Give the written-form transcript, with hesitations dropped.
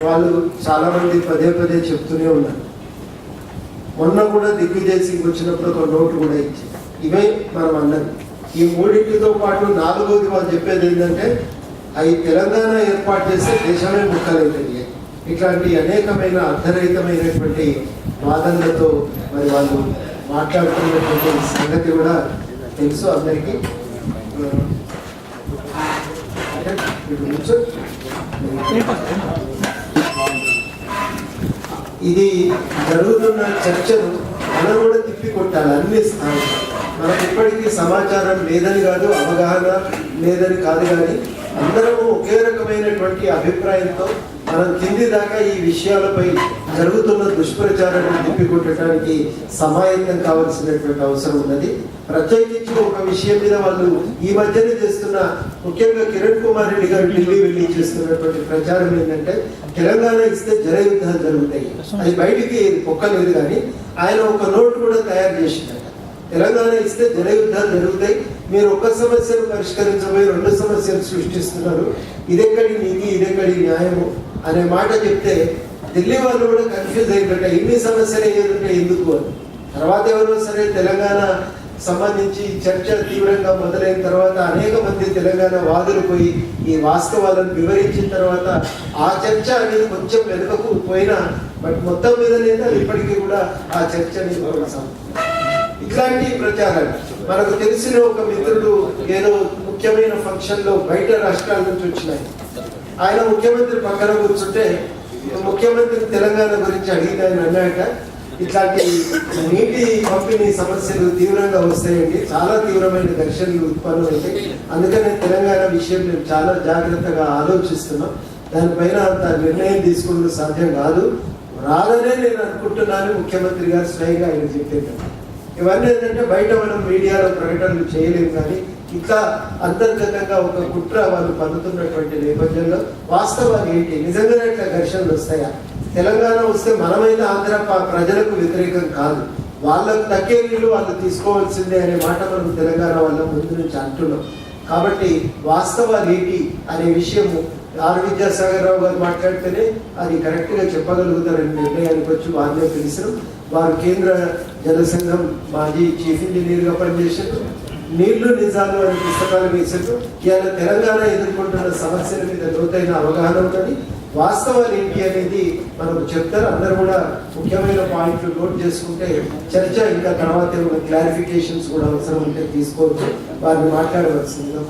వాళ్ళు చాలా మంది పదే పదే చెప్తూనే ఉన్నారు. మొన్న కూడా దిగ్విజయ్ సింగ్ వచ్చినప్పుడు ఒక నోటు కూడా ఇచ్చింది. ఇవే మనం అన్నది. ఈ మూడింటితో పాటు నాలుగోది వాళ్ళు చెప్పేది ఏంటంటే అవి తెలంగాణ ఏర్పాటు చేస్తే దేశమే ముక్కలైతుంది. ఇట్లాంటి అనేకమైన అర్థరహితమైనటువంటి వాదనలతో మరి వాళ్ళు మాట్లాడుతున్నటువంటి సంగతి కూడా తెలుసు అందరికీ. ఇది జరుగుతున్న చర్చను మనం కూడా తిప్పికొట్టాలి అన్ని స్థాయిలో. మనకు ఇప్పటికీ సమాచారం లేదని కాదు, అవగాహన లేదని కాదు, కానీ అందరము ఒకే రకమైనటువంటి అభిప్రాయంతో మనం కింది దాకా ఈ విషయాలపై జరుగుతున్న దుష్ప్రచారాన్ని తిప్పికొట్టడానికి సమాయత్తం కావాల్సినటువంటి అవసరం ఉన్నది. ప్రత్యేకించి ఒక విషయం మీద వాళ్ళు ఈ మధ్యనే చేస్తున్న, ముఖ్యంగా కిరణ్ కుమార్ రెడ్డి గారు ఢిల్లీ వెళ్ళి చేస్తున్నటువంటి ప్రచారం ఏంటంటే తెలంగాణ ఇస్తే జల యుద్ధాలు జరుగుతాయి. అది బయటికి పొక్కలేదు, కానీ ఆయన ఒక నోటు కూడా తయారు చేసినట్టు తెలంగాణ ఇస్తే జల యుద్ధాలు జరుగుతాయి, మీరు ఒక్క సమస్యను పరిష్కరించబోయి రెండు సమస్యలు సృష్టిస్తున్నారు, ఇదెక్కడి నీతి ఇదెక్కడి న్యాయము అనే మాట చెప్తే ఢిల్లీ వాళ్ళు కూడా కన్ఫ్యూజ్ అయినట్టు ఇన్ని సమస్యలు ఏదంటే ఎందుకు అని. తర్వాత ఎవరో సరే తెలంగాణ సంబంధించి చర్చ తీవ్రంగా మొదలైన తర్వాత అనేక మంది తెలంగాణ వాదులు పోయి ఈ వాస్తవాలను వివరించిన తర్వాత ఆ చర్చ అనేది కొంచెం వెనుకకు పోయినా బట్ మొత్తం మీద లేదా ఇప్పటికీ కూడా ఆ చర్చ అనేది కొనసాగుతుంది. ఇట్లాంటి ప్రచారాలు మనకు తెలిసిన ఒక మిత్రుడు ఏదో ముఖ్యమైన ఫంక్షన్ లో బయట రాష్ట్రాల నుంచి వచ్చినాయి. ఆయన ముఖ్యమంత్రి పక్కన కూర్చుంటే ముఖ్యమంత్రి తెలంగాణ గురించి అడిగిన ఆయన అన్నాక, ఇట్లాంటి నీటి పంపిణీ సమస్యలు తీవ్రంగా వస్తాయండి, చాలా తీవ్రమైన ఘర్షణలు ఉత్పన్నమవుతాయి, అందుకనే తెలంగాణ విషయం మేము చాలా జాగ్రత్తగా ఆలోచిస్తున్నాం, దానిపైన అంత నిర్ణయం తీసుకున్న సాధ్యం కాదు, రాదనే నేను అనుకుంటున్నాను ముఖ్యమంత్రి గారు స్వయంగా ఆయన చెప్పేది. ఇవన్నీ ఏంటంటే బయట మనం మీడియాలో ప్రకటనలు చేయలేము, కానీ ఇట్లా అంతర్గతంగా ఒక కుట్ర వాళ్ళు పన్నుతున్నటువంటి నేపథ్యంలో వాస్తవాలు ఏంటి, నిజంగానే ఇట్లా ఘర్షణలు వస్తాయా? తెలంగాణ వస్తే మనమైతే ఆంధ్ర ప్రజలకు వ్యతిరేకం కాదు, వాళ్ళకు దక్కే నీళ్ళు వాళ్ళు తీసుకోవాల్సిందే అనే మాట మనం తెలంగాణ వాళ్ళ ముందు నుంచి అంటున్నాం. కాబట్టి వాస్తవాలు ఏంటి అనే విషయము ఆర్ విద్యాసాగర్ రావు గారు మాట్లాడితేనే అది కరెక్ట్గా చెప్పగలుగుతారని నిర్ణయానికి వచ్చి వారినే తెలిసిన వారు కేంద్ర జల సంఘం మాజీ చీఫ్ ఇంజనీర్గా పనిచేశారు, నీళ్లు నిజాలు అనే పుస్తకాలు వేశారు. ఇవాళ తెలంగాణ ఎదుర్కొంటున్న సమస్యల మీద లోతైన అవగాహన ఉన్నది, వాస్తవాలు ఏంటి అనేది మనకు చెప్తారు. అందరూ కూడా ముఖ్యమైన పాయింట్లు నోట్ చేసుకుంటే చర్చ ఇంకా తర్వాత క్లారిఫికేషన్స్ కూడా అవసరం ఉంటే తీసుకోవచ్చు, వారిని మాట్లాడవలసిందిగా.